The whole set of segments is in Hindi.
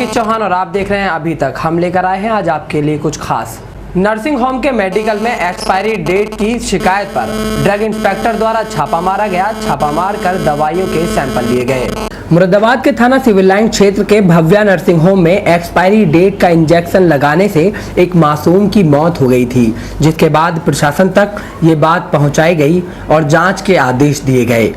अंकित चौहान और आप देख रहे हैं अभी तक। हम लेकर आए हैं आज आपके लिए कुछ खास। नर्सिंग होम के मेडिकल में एक्सपायरी डेट की शिकायत पर ड्रग इंस्पेक्टर द्वारा छापा मारा गया। छापा मार कर दवाइयों के सैंपल लिए गए। मुरादाबाद के थाना सिविल लाइन क्षेत्र के भव्या नर्सिंग होम में एक्सपायरी डेट का इंजेक्शन लगाने से एक मासूम की मौत हो गई थी, जिसके बाद प्रशासन तक ये बात पहुंचाई गई और जांच के आदेश दिए गए।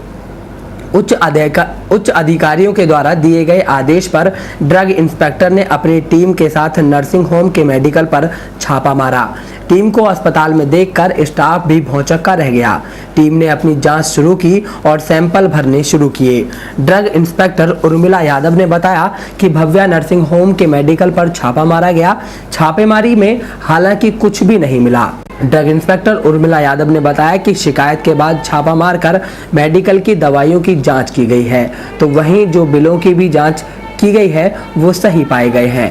उच्च अधिकारियों के द्वारा दिए गए आदेश पर ड्रग इंस्पेक्टर ने अपनी टीम के साथ नर्सिंग होम के मेडिकल पर छापा मारा। टीम को अस्पताल में देखकर स्टाफ भी भौचक्का रह गया। टीम ने अपनी जांच शुरू की और सैंपल भरने शुरू किए। ड्रग इंस्पेक्टर उर्मिला यादव ने बताया कि भव्या नर्सिंग होम के मेडिकल पर छापा मारा गया। छापेमारी में हालांकि कुछ भी नहीं मिला। ड्रग इंस्पेक्टर उर्मिला यादव ने बताया कि शिकायत के बाद छापा मारकर मेडिकल की दवाइयों की जांच की गई है, तो वहीं जो बिलों की भी जांच की गई है वो सही पाए गए हैं।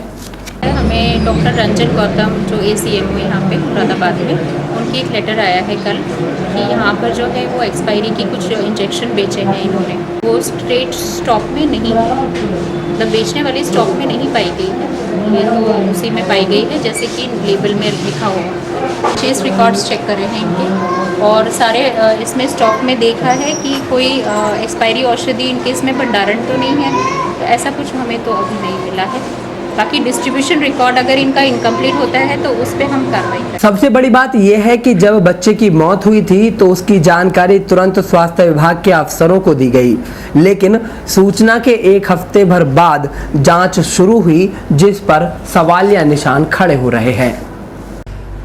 हमें डॉक्टर रंजन गौतम जो ACMO यहाँ पे मुरादाबाद में, उनकी एक लेटर आया है कल कि यहाँ पर जो है वो एक्सपायरी की कुछ इंजेक्शन बेचे हैं इन्होंने। वो स्ट्रेट स्टॉक में नहीं है, मतलब बेचने वाली स्टॉक में नहीं पाई गई है, ये तो उसी में पाई गई है जैसे कि लेबल में लिखा हुआ। चेस रिकॉर्ड्स चेक कर रहे हैं इनके और सारे इसमें स्टॉक में देखा है कि कोई एक्सपायरी औषधि इनके इसमें भंडारण तो नहीं है, तो ऐसा कुछ हमें तो अभी नहीं मिला है। बाकी डिस्ट्रीब्यूशन रिकॉर्ड अगर इनका इनकम्प्लीट होता है तो उस पर हम कार्रवाई करेंगे। सबसे बड़ी बात यह है कि जब बच्चे की मौत हुई थी तो उसकी जानकारी तुरंत स्वास्थ्य विभाग के अफसरों को दी गई, लेकिन सूचना के एक हफ्ते भर बाद जांच शुरू हुई, जिस पर सवालिया निशान खड़े हो रहे हैं।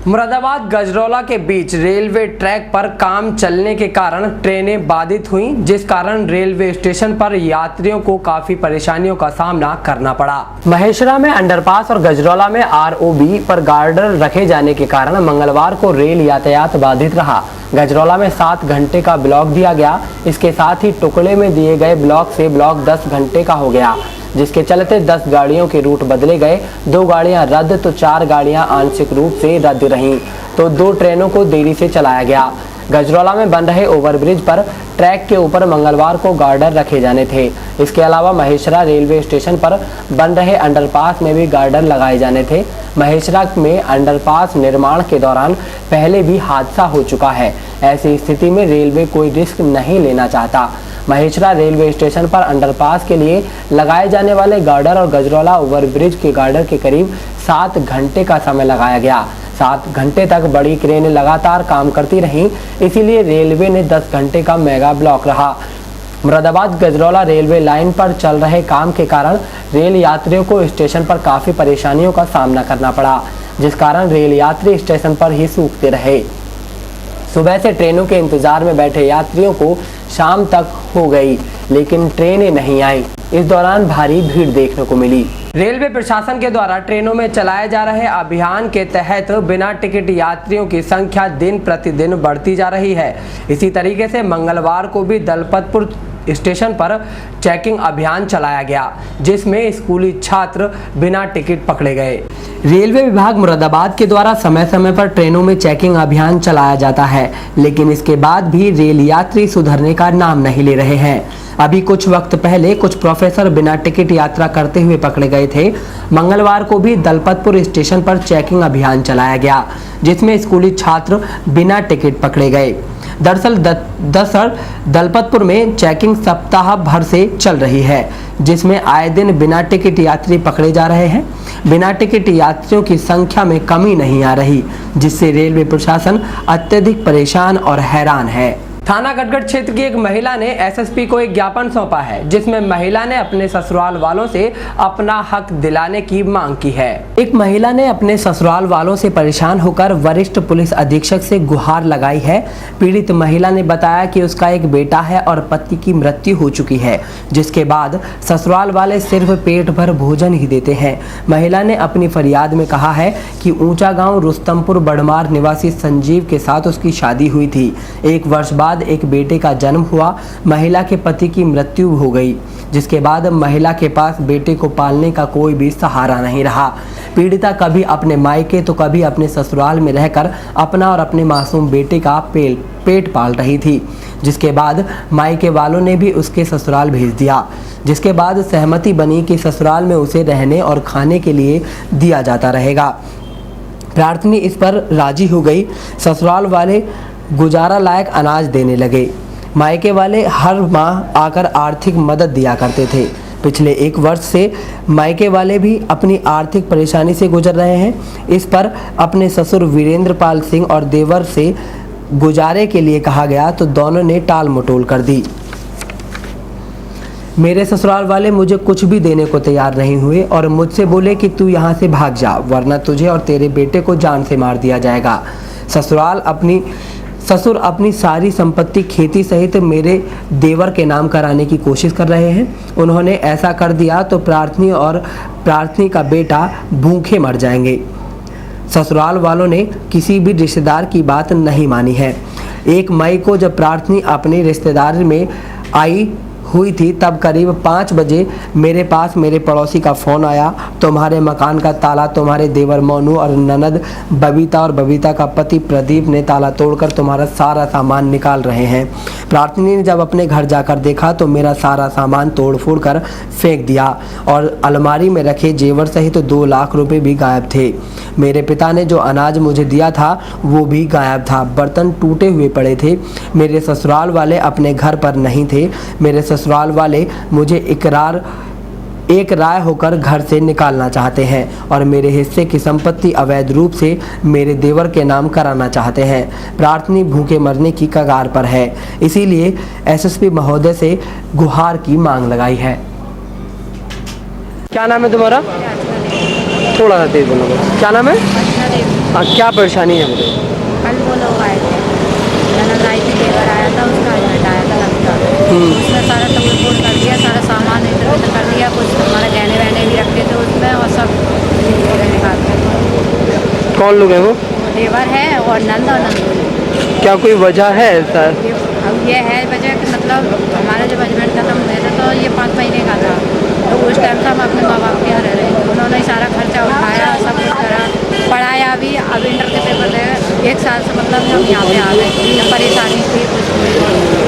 मुरादाबाद गजरौला के बीच रेलवे ट्रैक पर काम चलने के कारण ट्रेनें बाधित हुईं, जिस कारण रेलवे स्टेशन पर यात्रियों को काफी परेशानियों का सामना करना पड़ा। महेशरा में अंडरपास और गजरौला में ROB पर गार्डर रखे जाने के कारण मंगलवार को रेल यातायात बाधित रहा। गजरौला में 7 घंटे का ब्लॉक दिया गया। इसके साथ ही टुकड़े में दिए गए ब्लॉक से ब्लॉक 10 घंटे का हो गया, जिसके चलते 10 गाड़ियों के रूट बदले गए। 2 गाड़ियां रद्द तो 4 गाड़ियां आंशिक रूप से रद्द रहीं, तो 2 ट्रेनों को देरी से चलाया गया। गजरौला में बन रहे ओवरब्रिज पर ट्रैक के ऊपर मंगलवार को गार्डर रखे जाने थे। इसके अलावा महेशरा रेलवे स्टेशन पर बन रहे अंडरपास में भी गार्डर लगाए जाने थे। महेशरा में अंडरपास निर्माण के दौरान पहले भी हादसा हो चुका है। ऐसी स्थिति में रेलवे कोई रिस्क नहीं लेना चाहता। महेशरा रेलवे स्टेशन पर अंडरपास के लिए लगाए जाने वाले गार्डर और गजरौला ओवरब्रिज के गार्डर के करीब 7 घंटे का समय लगाया गया। 7 घंटे तक बड़ी क्रेन लगातार काम करती रहीं, इसीलिए रेलवे ने 10 घंटे का मेगा ब्लॉक रहा। मुरादाबाद गजरौला रेलवे लाइन पर चल रहे काम के कारण रेल यात्रियों को स्टेशन पर काफ़ी परेशानियों का सामना करना पड़ा, जिस कारण रेल यात्री स्टेशन पर ही सूखते रहे। सुबह से ट्रेनों के इंतजार में बैठे यात्रियों को शाम तक हो गई, लेकिन ट्रेनें नहीं आई। इस दौरान भारी भीड़ देखने को मिली। रेलवे प्रशासन के द्वारा ट्रेनों में चलाए जा रहे अभियान के तहत बिना टिकट यात्रियों की संख्या दिन प्रतिदिन बढ़ती जा रही है। इसी तरीके से मंगलवार को भी दलपतपुर स्टेशन पर चेकिंग अभियान चलाया गया, जिसमें स्कूली छात्र बिना टिकट पकड़े गए। रेलवे विभाग मुरादाबाद के द्वारा समय समय पर ट्रेनों में चेकिंग अभियान चलाया जाता है, लेकिन इसके बाद भी रेल यात्री सुधरने का नाम नहीं ले रहे हैं। अभी कुछ वक्त पहले कुछ प्रोफेसर बिना टिकट यात्रा करते हुए पकड़े गए थे। मंगलवार को भी दलपतपुर स्टेशन पर चेकिंग अभियान चलाया गया, जिसमें स्कूली छात्र बिना टिकट पकड़े गए। दरअसल दलपतपुर में चेकिंग सप्ताह भर से चल रही है, जिसमें आए दिन बिना टिकट यात्री पकड़े जा रहे हैं। बिना टिकट यात्रियों की संख्या में कमी नहीं आ रही, जिससे रेलवे प्रशासन अत्यधिक परेशान और हैरान है। थाना गढ़गढ़ क्षेत्र की एक महिला ने SSP को एक ज्ञापन सौंपा है, जिसमें महिला ने अपने ससुराल वालों से अपना हक दिलाने की मांग की है। एक महिला ने अपने ससुराल वालों से परेशान होकर वरिष्ठ पुलिस अधीक्षक से गुहार लगाई है। पीड़ित महिला ने बताया कि उसका एक बेटा है और पति की मृत्यु हो चुकी है, जिसके बाद ससुराल वाले सिर्फ पेट भर भोजन ही देते हैं। महिला ने अपनी फरियाद में कहा है कि ऊंचा गांव रुस्तमपुर बड़मार निवासी संजीव के साथ उसकी शादी हुई थी। 1 वर्ष बाद एक बेटे का जन्म हुआ। महिला के पति की मृत्यु हो गई, जिसके बाद महिला के पास बेटे को पालने का कोई भी सहारा नहीं रहा। पीड़िता कभी अपने मायके तो कभी अपने ससुराल में रहकर अपना और अपने मासूम बेटे का पेट पाल रही थी, जिसके बाद मायके वालों ने भी उसके ससुराल भेज दिया, जिसके बाद सहमति बनी कि ससुराल में उसे रहने और खाने के लिए दिया जाता रहेगा। प्रार्थनी इस पर राजी हो गई। ससुराल वाले गुजारा लायक अनाज देने लगे। मायके वाले हर माह आकर आर्थिक मदद दिया करते थे। पिछले 1 वर्ष से मायके वाले भी अपनी आर्थिक परेशानी से गुजर रहे हैं। इस पर अपने ससुर वीरेंद्र पाल सिंह और देवर से गुजारे के लिए कहा गया तो दोनों ने टाल मटोल कर दी। मेरे ससुराल वाले मुझे कुछ भी देने को तैयार नहीं हुए और मुझसे बोले कि तू यहाँ से भाग जा, वरना तुझे और तेरे बेटे को जान से मार दिया जाएगा। ससुर अपनी सारी संपत्ति खेती सहित मेरे देवर के नाम कराने की कोशिश कर रहे हैं। उन्होंने ऐसा कर दिया तो प्रार्थनी का बेटा भूखे मर जाएंगे। ससुराल वालों ने किसी भी रिश्तेदार की बात नहीं मानी है। 1 मई को जब प्रार्थनी अपने रिश्तेदार में आई हुई थी, तब करीब 5 बजे मेरे पास मेरे पड़ोसी का फ़ोन आया। तुम्हारे मकान का ताला तुम्हारे देवर मोनू और ननद बबीता और बबीता का पति प्रदीप ने ताला तोड़कर तुम्हारा सारा सामान निकाल रहे हैं। प्रार्थनी ने जब अपने घर जाकर देखा तो मेरा सारा सामान तोड़ फोड़ कर फेंक दिया और अलमारी में रखे जेवर सहित 2 लाख रुपए भी गायब थे। मेरे पिता ने जो अनाज मुझे दिया था वो भी गायब था। बर्तन टूटे हुए पड़े थे। मेरे ससुराल वाले अपने घर पर नहीं थे। मेरे ससुराल वाले मुझे एक राय होकर घर से निकालना चाहते हैं और मेरे हिस्से की संपत्ति अवैध रूप से मेरे देवर के नाम कराना चाहते हैं। प्रार्थनी भूखे मरने की कगार पर है, इसीलिए एसएसपी महोदय से गुहार की मांग लगाई है। क्या नाम है तुम्हारा? थोड़ा सा तेज बोलो। क्या नाम है? हाँ, क्या परेशानी है? कल वो लोग आए थे, ननद आई थी, देवर आया था, उसका हटाया था लगता। उसने सारा तोड़ फोड़ कर दिया, सारा सामान इधर उधर कर दिया। कुछ हमारे गहने वहने भी रखे थे उसमें और सब निकाल दिया। कौन लोग हैं वो? देवर है और नंद और नंद। क्या कोई वजह है सर? अब ये है वजह कि मतलब हमारा जब हस्बैंड खत्म हुए थे तो ये 5 महीने का था, तो उस टाइम से हम अपने माँ बाप के यहाँ रह रहे थे। उन्होंने सारा खर्चा उठाया, सब कुछ करा, पढ़ाया भी। अब इंटर के पेपर दे 1 साल से मतलब हम यहाँ पे आ गए। जब परेशानी थी कुछ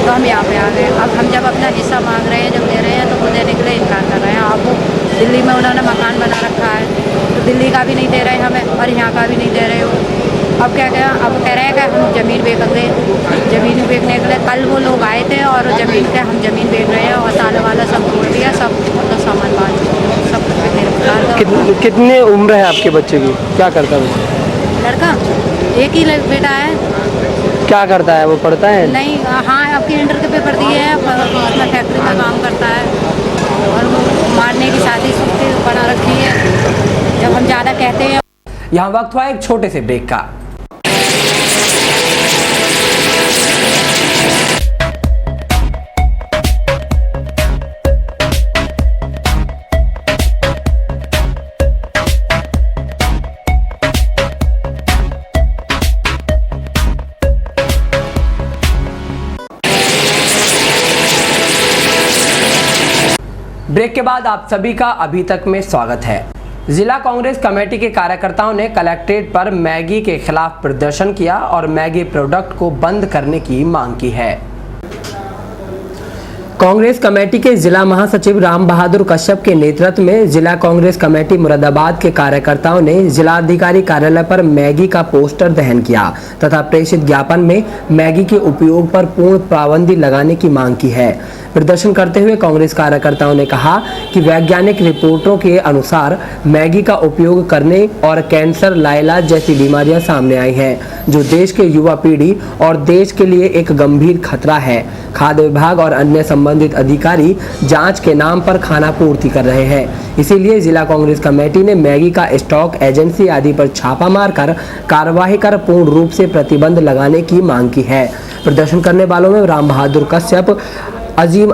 तो हम यहाँ पे आ गए। अब हम जब अपना हिस्सा मांग रहे हैं, जब दे रहे हैं तो वो देने के लिए इनकार कर रहे हैं। अब वो दिल्ली में उन्होंने मकान बना रखा है, तो दिल्ली का भी नहीं दे रहे हमें और यहाँ का भी नहीं दे रहे हो। अब क्या गया, अब कह रहे हैं कि हम ज़मीन बेचेंगे। ज़मीन बेचने के लिए कल वो लोग आए थे और ज़मीन के हम ज़मीन बेच रहे हैं और ताला वाला सब तोड़ दिया, सब मतलब सामान बांध सब कुछ। कितने उम्र है आपके बच्चे की? क्या करता है? लड़का 1 ही बेटा है। क्या करता है वो? पढ़ता है? नहीं, हाँ, आपकी इंटर के पेपर दिए हैं, उसमें फैक्ट्री में काम करता है और वो मारने की शादी बना रखी है। जब हम ज़्यादा कहते हैं। यहाँ वक्त हुआ एक छोटे से ब्रेक का। ब्रेक के बाद आप सभी का अभी तक में स्वागत है। जिला कांग्रेस कमेटी के कार्यकर्ताओं ने कलेक्ट्रेट पर मैगी के खिलाफ प्रदर्शन किया और मैगी प्रोडक्ट को बंद करने की मांग की है। कांग्रेस कमेटी के जिला महासचिव राम बहादुर कश्यप के नेतृत्व में जिला कांग्रेस कमेटी मुरादाबाद के कार्यकर्ताओं ने जिलाधिकारी कार्यालय पर मैगी का पोस्टर दहन किया तथा प्रेषित ज्ञापन में मैगी के उपयोग पर पूर्ण पाबंदी लगाने की मांग की है। प्रदर्शन करते हुए कांग्रेस कार्यकर्ताओं ने कहा कि वैज्ञानिक रिपोर्टों के अनुसार मैगी का उपयोग करने और कैंसर, लाइलाज जैसी बीमारियां सामने आई हैं, जो देश के युवा पीढ़ी और देश के लिए एक गंभीर खतरा है। खाद्य विभाग और अन्य संबंधित अधिकारी जांच के नाम पर खाना पूर्ति कर रहे हैं। इसीलिए जिला कांग्रेस कमेटी ने मैगी का स्टॉक, एजेंसी आदि पर छापा मारकर कार्रवाई कर पूर्ण रूप से प्रतिबंध लगाने की मांग की है। प्रदर्शन करने वालों में राम बहादुर कश्यप, आजम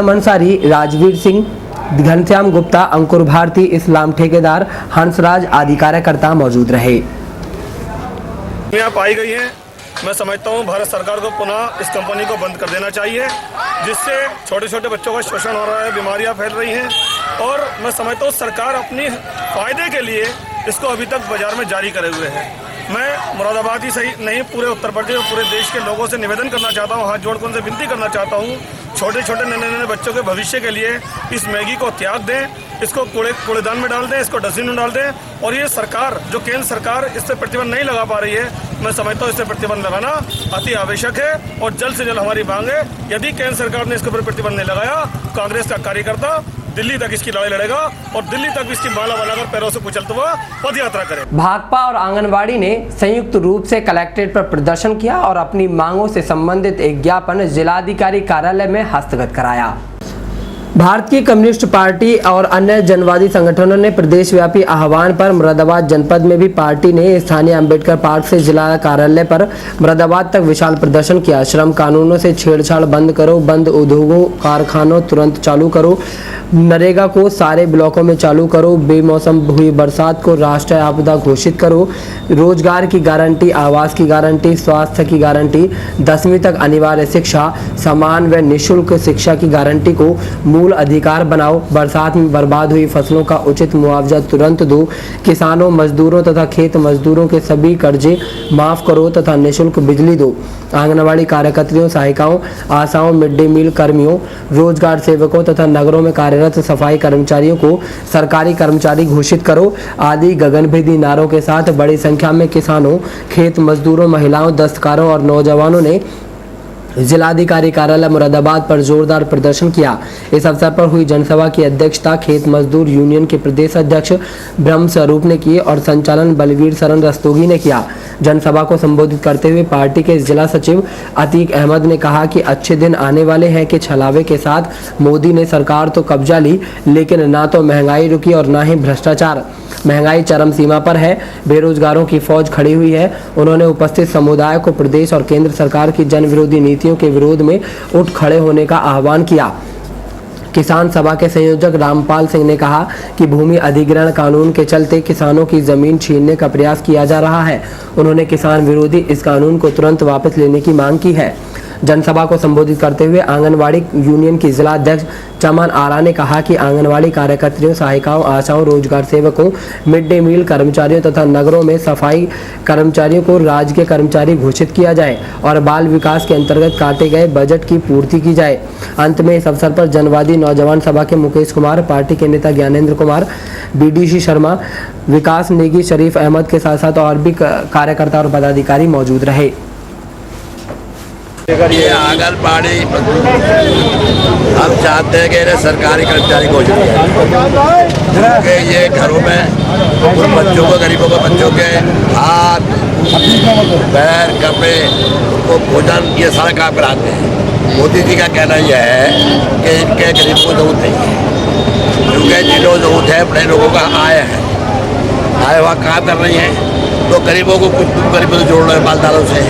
अंसारी, राजवीर सिंह, घनश्याम गुप्ता, अंकुर भारती, इस्लाम ठेकेदार, हंसराज आदि कार्यकर्ता मौजूद रहे। यहाँ पाई गई है, मैं समझता हूँ भारत सरकार को पुनः इस कंपनी को बंद कर देना चाहिए, जिससे छोटे छोटे बच्चों का शोषण हो रहा है, बीमारियाँ फैल रही हैं और मैं समझता हूँ सरकार अपनी फायदे के लिए इसको अभी तक बाजार में जारी करे हुए है। मैं मुरादाबाद ही सही नहीं, पूरे उत्तर प्रदेश और पूरे देश के लोगों से निवेदन करना चाहता हूँ, हाथ जोड़कर उनसे विनती करना चाहता हूँ, छोटे छोटे नन्हे बच्चों के भविष्य के लिए इस मैगी को त्याग दें, इसको कूड़ेदान में डाल दें, इसको डस्टबिन में डाल दें। और ये सरकार, जो केंद्र सरकार इस पर प्रतिबंध नहीं लगा पा रही है, मैं समझता हूँ इस पर प्रतिबंध लगाना अति आवश्यक है और जल्द से जल्द हमारी मांग है। यदि केंद्र सरकार ने इसके ऊपर प्रतिबंध नहीं लगाया, कांग्रेस का कार्यकर्ता दिल्ली तक इसकी लड़ाई लड़ेगा और दिल्ली तक इसकी माला बनाकर पैरों से कुचलता हुआ पद यात्रा करे। भाकपा और आंगनवाड़ी ने संयुक्त रूप से कलेक्ट्रेट पर प्रदर्शन किया और अपनी मांगों से संबंधित एक ज्ञापन जिलाधिकारी कार्यालय में हस्तगत कराया। भारतीय कम्युनिस्ट पार्टी और अन्य जनवादी संगठनों ने प्रदेशव्यापी आह्वान पर मुरादाबाद जनपद में भी पार्टी ने स्थानीय अंबेडकर पार्क से जिला कार्यालय पर मुरादाबाद तक विशाल प्रदर्शन किया। श्रम कानूनों से छेड़छाड़ बंद करो, बंद उद्योगों कारखानों तुरंत चालू करो, नरेगा को सारे ब्लॉकों में चालू करो, बेमौसम हुई बरसात को राष्ट्रीय आपदा घोषित करो, रोजगार की गारंटी, आवास की गारंटी, स्वास्थ्य की गारंटी, 10वीं तक अनिवार्य शिक्षा, समान व निःशुल्क शिक्षा की गारंटी को मूल अधिकार बनाओ, बरसात में बर्बाद हुई फसलों का उचित मुआवजा तुरंत दो, किसानों मजदूरों तथा खेत मजदूरों के सभी कर्जे माफ करो तथा निःशुल्क बिजली दो, आंगनवाड़ी कार्यकर्तियों, सहायिकाओं, आशाओं, मिड डे मील कर्मियों, रोजगार सेवकों तथा नगरों में कार्यरत सफाई कर्मचारियों को सरकारी कर्मचारी घोषित करो आदि गगनभेदी नारों के साथ बड़ी संख्या में किसानों, खेत मजदूरों, महिलाओं, दस्तकारों और नौजवानों ने जिलाधिकारी कार्यालय मुरादाबाद पर जोरदार प्रदर्शन किया। इस अवसर पर हुई जनसभा की अध्यक्षता खेत मजदूर यूनियन के प्रदेश अध्यक्ष ब्रह्म स्वरूप ने की और संचालन बलवीर सरन रस्तोगी ने किया। जनसभा को संबोधित करते हुए पार्टी के जिला सचिव अतीक अहमद ने कहा कि अच्छे दिन आने वाले हैं कि छलावे के साथ मोदी ने सरकार तो कब्जा ली, लेकिन ना तो महंगाई रुकी और ना ही भ्रष्टाचार। महंगाई चरम सीमा पर है, बेरोजगारों की फौज खड़ी हुई है। उन्होंने उपस्थित समुदाय को प्रदेश और केंद्र सरकार की जन विरोधी नीतियों के विरोध में उठ खड़े होने का आह्वान किया। किसान सभा के संयोजक रामपाल सिंह ने कहा कि भूमि अधिग्रहण कानून के चलते किसानों की जमीन छीनने का प्रयास किया जा रहा है। उन्होंने किसान विरोधी इस कानून को तुरंत वापस लेने की मांग की है। जनसभा को संबोधित करते हुए आंगनवाड़ी यूनियन की जिला अध्यक्ष चमन आरा ने कहा कि आंगनवाड़ी कार्यकर्तियों, सहायिकाओं, आशाओं, रोजगार सेवकों, मिड डे मील कर्मचारियों तथा नगरों में सफाई कर्मचारियों को राजकीय कर्मचारी घोषित किया जाए और बाल विकास के अंतर्गत काटे गए बजट की पूर्ति की जाए। अंत में इस अवसर पर जनवादी नौजवान सभा के मुकेश कुमार, पार्टी के नेता ज्ञानेंद्र कुमार, बीडीसी शर्मा, विकास नेगी, शरीफ अहमद के साथ साथ और भी कार्यकर्ता और पदाधिकारी मौजूद रहे। ये आंगनबाड़ी हम चाहते हैं कि इन्हें सरकारी कर्मचारी घोषित किया जाए। ये घरों में बच्चों को, गरीबों के बच्चों के हाथ, पैर, कपड़े, उनको भोजन, ये सारा काम कराते हैं। मोदी जी का कहना यह है कि इनके गरीबों को जरूरत नहीं है, क्योंकि जिन्होंने जरूरत है बड़े लोगों का आय है, आय वहाँ काम कर रही है, तो गरीबों को कुछ गरीबों से जोड़ रहे हैं मालदारों से।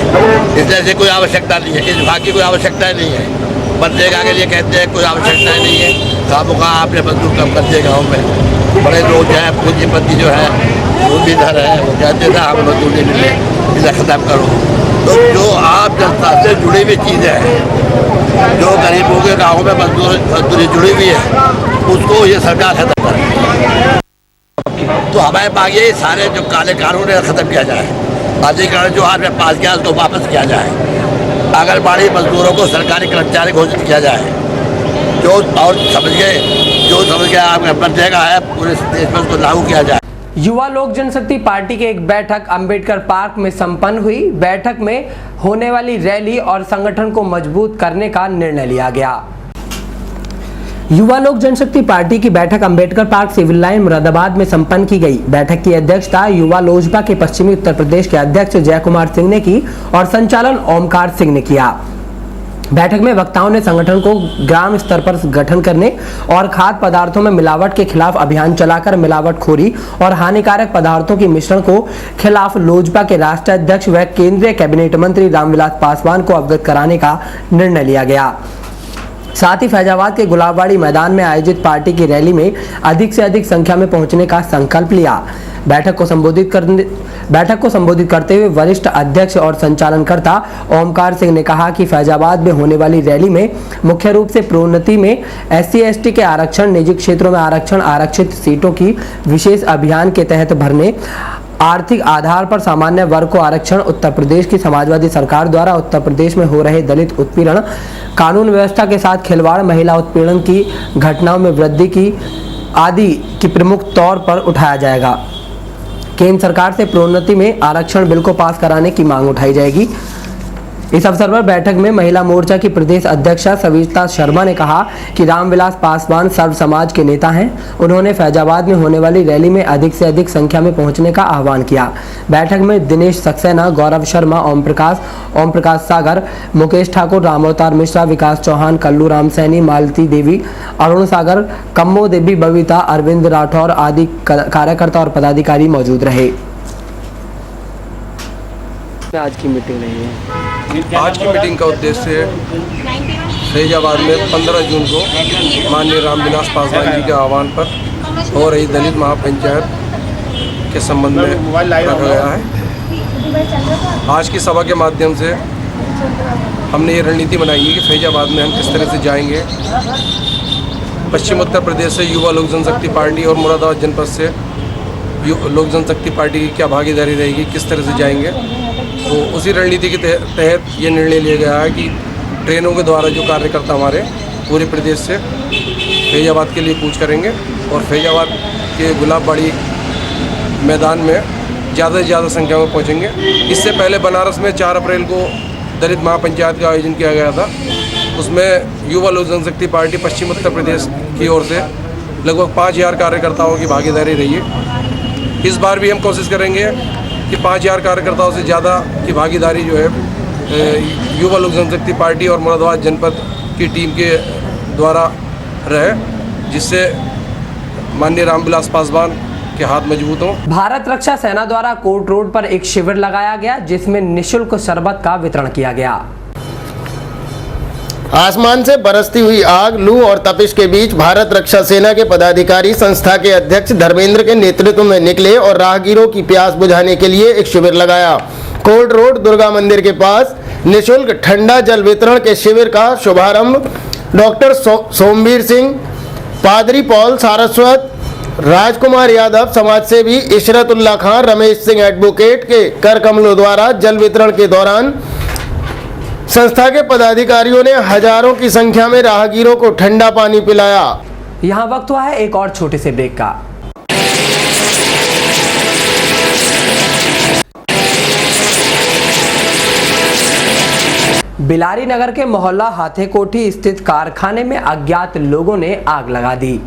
इसलिए से कोई आवश्यकता नहीं है, इस भाग की कोई आवश्यकता नहीं है। मनरेगा के लिए कहते हैं कोई आवश्यकता नहीं है, खामोखा आपने मजदूर कम कर दिए। गाँव में बड़े लोग हैं, पूंजीपति जो है, भूमिधर है, वो कहते थे आप मजदूर नहीं मिले, इसे ख़त्म करो। तो जो आप जनता से जुड़ी हुई चीज़ें हैं, जो गरीबों के गाँव में मजदूरी जुड़ी हुई है, उसको ये सरकार खत्म करे। तो हमारे मांग ये सारे जो काले कानून है ख़त्म किया जाए, अधिकरण जो आपने पास किया उसको वापस किया जाए, आंगनबाड़ी मजदूरों को सरकारी कर्मचारी घोषित किया जाए, जो और समझ गए आप मनरेगा है पूरे देश में उसको लागू किया जाए। युवा लोक जनशक्ति पार्टी की एक बैठक अंबेडकर पार्क में संपन्न हुई। बैठक में होने वाली रैली और संगठन को मजबूत करने का निर्णय लिया गया। युवा लोक जनशक्ति पार्टी की बैठक Ambedkar park civil line Moradabad में संपन्न की गई। बैठक की अध्यक्षता युवा लोजपा के पश्चिमी उत्तर प्रदेश के अध्यक्ष जय कुमार सिंह ने की और संचालन ओमकार सिंह ने किया। बैठक में वक्ताओं ने संगठन को ग्राम स्तर पर गठन करने और खाद्य पदार्थों में मिलावट के खिलाफ अभियान चलाकर मिलावटखोरी और हानिकारक पदार्थों की मिश्रण को खिलाफ लोजपा के राष्ट्रीय अध्यक्ष व केंद्रीय कैबिनेट मंत्री रामविलास पासवान को अवगत कराने का निर्णय लिया गया। साथ ही फैजाबाद के गुलाबवाड़ी मैदान में आयोजित पार्टी की रैली में अधिक से अधिक संख्या में पहुंचने का संकल्प लिया। बैठक को संबोधित करते हुए वरिष्ठ अध्यक्ष और संचालनकर्ता ओमकार सिंह ने कहा कि फैजाबाद में होने वाली रैली में मुख्य रूप से प्रोन्नति में SC/ST के आरक्षण, निजी क्षेत्रों में आरक्षण, आरक्षित सीटों की विशेष अभियान के तहत भरने, आर्थिक आधार पर सामान्य वर्ग को आरक्षण, उत्तर प्रदेश की समाजवादी सरकार द्वारा उत्तर प्रदेश में हो रहे दलित उत्पीड़न, कानून व्यवस्था के साथ खिलवाड़, महिला उत्पीड़न की घटनाओं में वृद्धि की आदि की प्रमुख तौर पर उठाया जाएगा। केंद्र सरकार से प्रोन्नति में आरक्षण बिल को पास कराने की मांग उठाई जाएगी। इस अवसर पर बैठक में महिला मोर्चा की प्रदेश अध्यक्षा सविता शर्मा ने कहा कि रामविलास पासवान सर्व समाज के नेता हैं। उन्होंने फैजाबाद में होने वाली रैली में अधिक से अधिक संख्या में पहुंचने का आह्वान किया। बैठक में दिनेश सक्सेना, गौरव शर्मा, ओम प्रकाश सागर, मुकेश ठाकुर, रामअवतार मिश्रा, विकास चौहान, कल्लू राम सैनी, मालती देवी, अरुण सागर, कम्मो देवी, बबीता, अरविंद राठौर आदि कार्यकर्ता और पदाधिकारी मौजूद रहे। आज की मीटिंग रही है। आज की मीटिंग का उद्देश्य फैजाबाद में 15 जून को माननीय रामविलास पासवान जी के आह्वान पर हो रही दलित महापंचायत के संबंध में रखा गया है। आज की सभा के माध्यम से हमने ये रणनीति बनाई है कि फैजाबाद में हम किस तरह से जाएंगे। पश्चिम उत्तर प्रदेश से युवा लोक जनशक्ति पार्टी और मुरादाबाद जनपद से लोक जनशक्ति पार्टी की क्या भागीदारी रहेगी, किस तरह से जाएंगे। तो उसी रणनीति के तहत ये निर्णय लिया गया है कि ट्रेनों के द्वारा जो कार्यकर्ता हमारे पूरे प्रदेश से फैजाबाद के लिए कूच करेंगे और फैजाबाद के गुलाबबाड़ी मैदान में ज़्यादा से ज़्यादा संख्या में पहुंचेंगे। इससे पहले बनारस में 4 अप्रैल को दलित महापंचायत का आयोजन किया गया था। उसमें युवा लोक जनशक्ति पार्टी पश्चिम उत्तर प्रदेश की ओर से लगभग 5000 कार्यकर्ताओं की भागीदारी रही है। इस बार भी हम कोशिश करेंगे कि 5000 कार्यकर्ताओं से ज़्यादा की भागीदारी जो है युवा लोक जनशक्ति पार्टी और मुरादाबाद जनपद की टीम के द्वारा रहे, जिससे माननीय रामविलास पासवान के हाथ मजबूत हों। भारत रक्षा सेना द्वारा कोर्ट रोड पर एक शिविर लगाया गया, जिसमें निःशुल्क शरबत का वितरण किया गया। आसमान से बरसती हुई आग, लू और तपिश के बीच भारत रक्षा सेना के पदाधिकारी संस्था के अध्यक्ष धर्मेंद्र के नेतृत्व में निकले और राहगीरों की प्यास बुझाने के लिए एक शिविर लगाया। कोर्ट रोड दुर्गा मंदिर के पास निःशुल्क ठंडा जल वितरण के शिविर का शुभारंभ डॉक्टर सोमवीर सिंह, पादरी पॉल सारस्वत, राजकुमार यादव, समाजसेवी इशरतुल्ला खान, रमेश सिंह एडवोकेट के कर कमलों द्वारा जल वितरण के दौरान संस्था के पदाधिकारियों ने हजारों की संख्या में राहगीरों को ठंडा पानी पिलाया। यहाँ वक्त हुआ है एक और छोटे से ब्रेक का। बिलारी नगर के मोहल्ला हाथेकोठी स्थित कारखाने में अज्ञात लोगों ने आग लगा दी।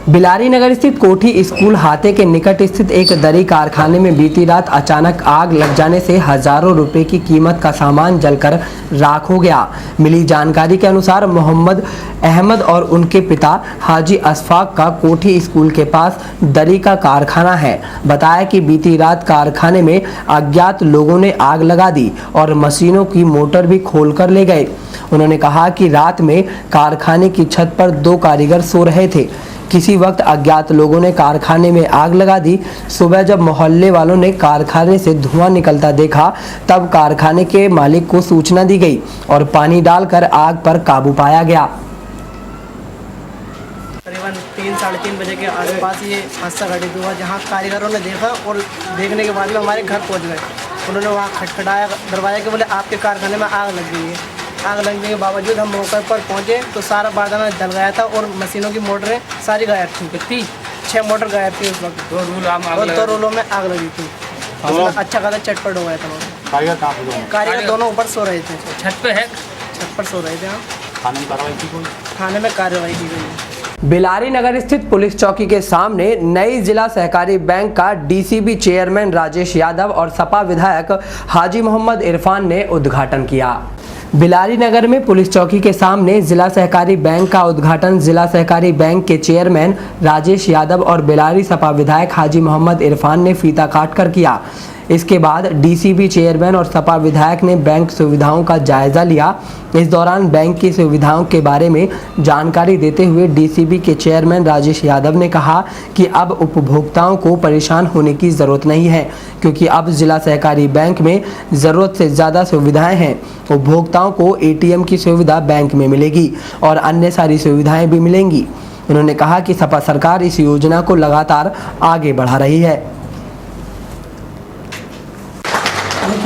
बिलारी नगर स्थित कोठी स्कूल हाथे के निकट स्थित एक दरी कारखाने में बीती रात अचानक आग लग जाने से हजारों रुपए की कीमत का सामान जलकर राख हो गया। मिली जानकारी के अनुसार मोहम्मद अहमद और उनके पिता हाजी अशफाक का कोठी स्कूल के पास दरी का कारखाना है। बताया कि बीती रात कारखाने में अज्ञात लोगों ने आग लगा दी और मशीनों की मोटर भी खोलकर ले गए। उन्होंने कहा कि रात में कारखाने की छत पर 2 कारीगर सो रहे थे। किसी वक्त अज्ञात लोगों ने कारखाने में आग लगा दी। सुबह जब मोहल्ले वालों ने कारखाने से धुआं निकलता देखा, तब कारखाने के मालिक को सूचना दी गई और पानी डालकर आग पर काबू पाया गया। करीबन 3-3:30 बजे के आसपास ये हादसा घटित हुआ, जहाँ कारीगरों ने देखा और देखने के बाद में हमारे घर पहुँच गए। उन्होंने वहाँ खटखटाया दरवाजा के, बोले आपके कारखाने में आग लग गई है। आग लगने के बावजूद हम मौके पर पहुंचे तो सारा बारदाना जल गया था और मशीनों की मोटरें सारी गायब थी। 6 मोटर गायब थी उस वक्त और 2 रोलों में आग लगी थी। अच्छा खासा चटपट हो गया था। कारीगर दोनों ऊपर सो रहे थे, छत पर सो रहे थे। थाने में कार्रवाई की गई। बिलारी नगर स्थित पुलिस चौकी के सामने नई जिला सहकारी बैंक का डीसीबी चेयरमैन राजेश यादव और सपा विधायक हाजी मोहम्मद इरफान ने उद्घाटन किया। बिलारी नगर में पुलिस चौकी के सामने जिला सहकारी बैंक का उद्घाटन जिला सहकारी बैंक के चेयरमैन राजेश यादव और बिलारी सपा विधायक हाजी मोहम्मद इरफान ने फीता काटकर किया। इसके बाद डीसीबी चेयरमैन और सपा विधायक ने बैंक सुविधाओं का जायजा लिया। इस दौरान बैंक की सुविधाओं के बारे में जानकारी देते हुए डीसीबी के चेयरमैन राजेश यादव ने कहा कि अब उपभोक्ताओं को परेशान होने की ज़रूरत नहीं है, क्योंकि अब जिला सहकारी बैंक में ज़रूरत से ज़्यादा सुविधाएं हैं। उपभोक्ताओं को एटीएम की सुविधा बैंक में मिलेगी और अन्य सारी सुविधाएं भी मिलेंगी। उन्होंने कहा कि सपा सरकार इस योजना को लगातार आगे बढ़ा रही है।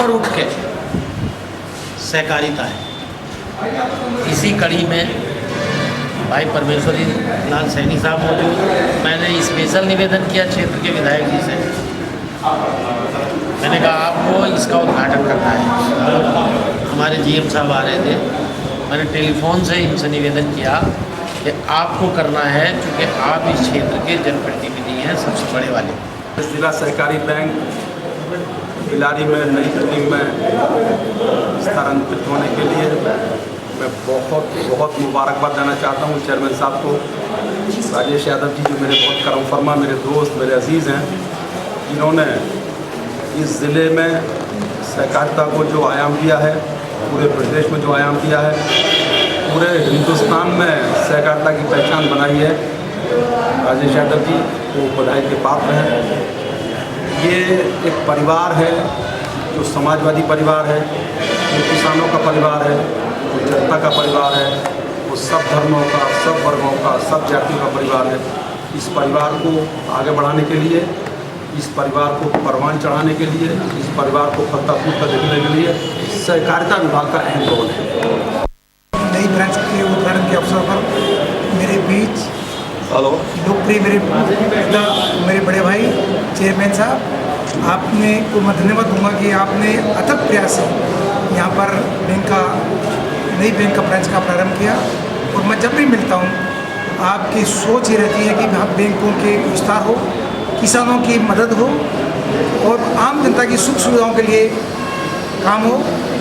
ऊपर उठ के सहकारिता है। इसी कड़ी में भाई परमेश्वरी लाल सैनी साहब मौजूद। मैंने स्पेशल निवेदन किया क्षेत्र के विधायक जी से। मैंने कहा आपको इसका उद्घाटन करना है। हमारे जीएम साहब आ रहे थे, मैंने टेलीफोन से इनसे निवेदन किया कि आपको करना है, क्योंकि आप इस क्षेत्र के जनप्रतिनिधि हैं सबसे बड़े वाले। जिला सहकारी बैंक बिलारी में नई टीम में स्थानांतरित होने के लिए मैं बहुत बहुत मुबारकबाद देना चाहता हूँ चेयरमैन साहब को, राजेश यादव जी जो मेरे बहुत करम फरमा, मेरे दोस्त, मेरे अजीज़ हैं, जिन्होंने इस ज़िले में सहकारिता को जो आयाम दिया है, पूरे प्रदेश में जो आयाम दिया है, पूरे हिंदुस्तान में सहकारिता की पहचान बनाई है। राजेश यादव जी वो बधाई के पात्र हैं। ये एक परिवार है जो समाजवादी परिवार है, वो किसानों का परिवार है, वो जनता का परिवार है, वो सब धर्मों का, सब वर्गों का, सब जातियों का परिवार है। इस परिवार को आगे बढ़ाने के लिए, इस परिवार को परवान चढ़ाने के लिए, इस परिवार को फलता-फूल कर देखने के लिए सहकारिता विभाग का अहम रोल है। नई ब्रांच के उद्घाटन के अवसर पर मेरे बीच लोकप्रिय मेरे बड़े भाई चेयरमैन साहब, आपने को मैं धन्यवाद दूंगा कि आपने अथक प्रयास से यहाँ पर नई बैंक का ब्रांच का प्रारंभ किया। और मैं जब भी मिलता हूँ आपकी सोच ही रहती है कि बैंकों के विस्तार हो, किसानों की मदद हो और आम जनता की सुख सुविधाओं के लिए काम हो।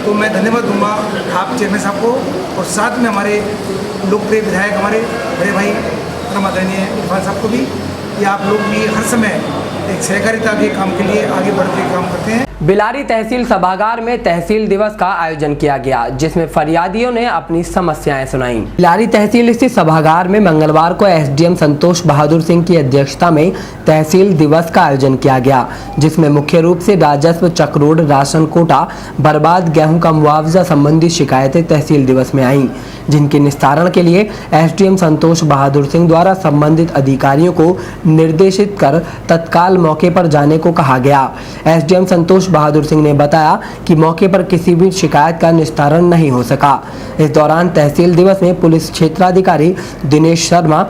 तो मैं धन्यवाद दूंगा आप चेयरमैन साहब को, और साथ में हमारे लोकप्रिय विधायक हमारे बड़े भाई आदरणीय इरफान साहब को भी, कि आप लोग भी हर समय एक सहकारिता के काम के लिए आगे बढ़ के काम करते हैं। बिलारी तहसील सभागार में तहसील दिवस का आयोजन किया गया, जिसमें फरियादियों ने अपनी समस्याएं सुनाई। बिलारी तहसील स्थित सभागार में मंगलवार को एसडीएम संतोष बहादुर सिंह की अध्यक्षता में तहसील दिवस का आयोजन किया गया, जिसमें मुख्य रूप से राजस्व, चक्रोड, राशन कोटा, बर्बाद गेहूं का मुआवजा संबंधी शिकायतें तहसील दिवस में आईं, जिनके निस्तारण के लिए एसडीएम संतोष बहादुर सिंह द्वारा संबंधित अधिकारियों को निर्देशित कर तत्काल मौके पर जाने को कहा गया। एसडीएम संतोष बहादुर सिंह ने बताया कि मौके पर किसी भी शिकायत का निस्तारण नहीं हो सका। इस दौरान तहसील दिवस में पुलिस क्षेत्राधिकारी दिनेश शर्मा,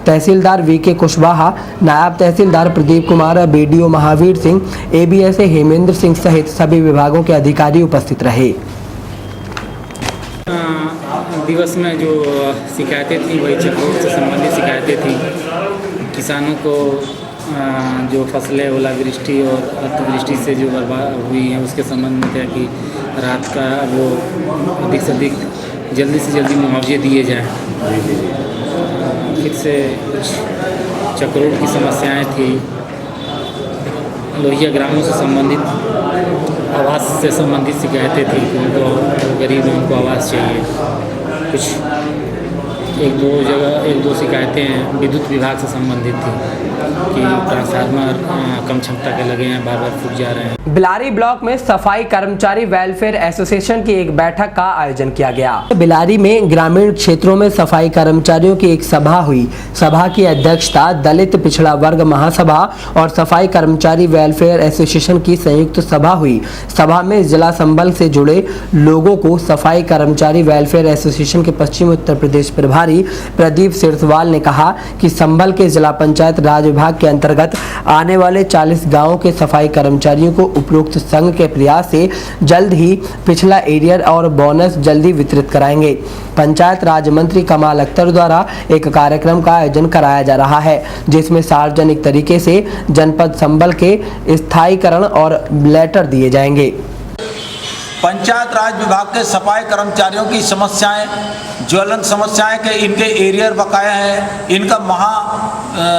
तहसीलदार वीके कुशवाहा, नायब तहसीलदार प्रदीप कुमार, बीडीओ महावीर सिंह, एबीएसए हेमेंद्र सिंह सहित सभी विभागों के अधिकारी उपस्थित रहे। दिवस में जो शिकायतें थी वही चक्रोड से संबंधित शिकायतें थी। किसानों को जो फसलें ओलावृष्टि और अतिवृष्टि से जो बर्बाद हुई हैं उसके संबंध में था कि रात का वो अधिक से अधिक जल्दी से जल्दी मुआवजे दिए जाएं। फिर से कुछ चक्रोड की समस्याएं थी, लोहिया ग्रामों से संबंधित आवास से संबंधित शिकायतें थी कि उनको गरीब हैं, उनको आवास चाहिए। कुछ एक दो शिकायतें विद्युत विभाग से संबंधित थी कि ट्रांसफार्मर कम क्षमता के लगे हैं, बार बार फूट जा रहे हैं। बिलारी ब्लॉक में सफाई कर्मचारी वेलफेयर एसोसिएशन की एक बैठक का आयोजन किया गया। बिलारी में ग्रामीण क्षेत्रों में सफाई कर्मचारियों की एक सभा हुई। सभा की अध्यक्षता दलित पिछड़ा वर्ग महासभा और सफाई कर्मचारी वेलफेयर एसोसिएशन की संयुक्त सभा हुई। सभा में जिला संबल से जुड़े लोगों को सफाई कर्मचारी वेलफेयर एसोसिएशन के पश्चिम उत्तर प्रदेश प्रभारी प्रदीप सिरसवाल ने कहा कि संबल के जिला पंचायत राज विभाग के अंतर्गत आने वाले 40 गांवों के सफाई कर्मचारियों को उपरोक्त संघ के प्रयास से जल्द ही पिछला एरियर और बोनस जल्दी वितरित कराएंगे। पंचायत राज मंत्री कमाल अख्तर द्वारा एक कार्यक्रम का आयोजन कराया जा रहा है, जिसमें सार्वजनिक तरीके से जनपद संबल के स्थायीकरण और लेटर दिए जाएंगे। पंचायत राज विभाग के सफाई कर्मचारियों की समस्याएं, ज्वलन समस्याएं के इनके एरियर बकाया है। इनका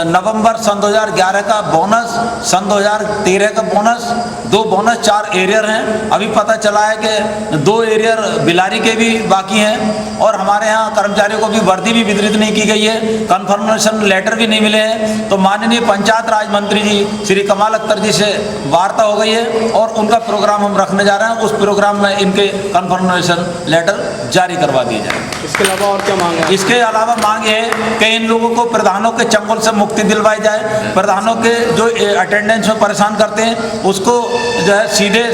नवंबर सन 2011 का बोनस, सन 2013 का बोनस, 2 बोनस, 4 एरियर हैं। अभी पता चला है कि 2 एरियर बिलारी के भी बाकी हैं और हमारे यहाँ कर्मचारियों को भी वर्दी भी वितरित नहीं की गई है, कन्फर्मेशन लेटर भी नहीं मिले हैं। तो माननीय पंचायत राज मंत्री जी श्री कमाल अख्तर जी से वार्ता हो गई है और उनका प्रोग्राम हम रखने जा रहे हैं। उस प्रोग्राम में इनके कन्फर्मेशन लेटर जारी करवा दिए जाएंगे। इसके अलावा और क्या मांग है? इसके अलावा मांग ये है कि इन लोगों को प्रधानों के चंगुल से मुक्ति दिलवाई जाए। प्रधानों के जो अटेंडेंस में परेशान करते हैं उसको जो है सीधे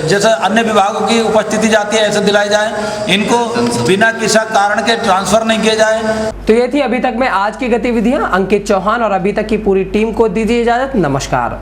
जैसे अन्य विभागों की उपस्थिति जाती है ऐसे दिलाई जाए। इनको बिना किसी कारण के ट्रांसफर नहीं किया जाए। तो ये थी अभी तक में आज की गतिविधियां। अंकित चौहान और अभी तक की पूरी टीम को दीजिए इजाजत। नमस्कार।